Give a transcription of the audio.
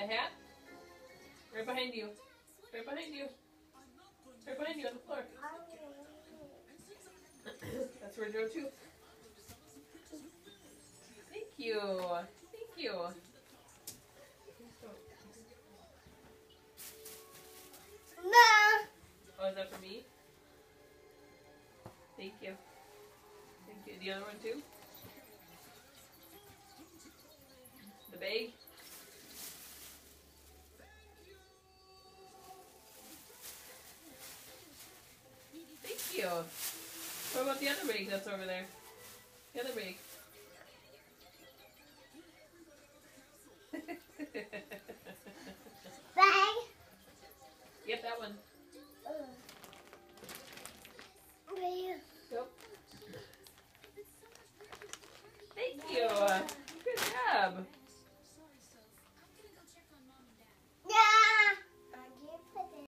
The hat? Right behind you. Right behind you. Right behind you on the floor. That's for Joe too. Thank you. Thank you. Oh, is that for me? Thank you. Thank you. The other one too? The bag? Thank you. What about the other bag that's over there? The other bag.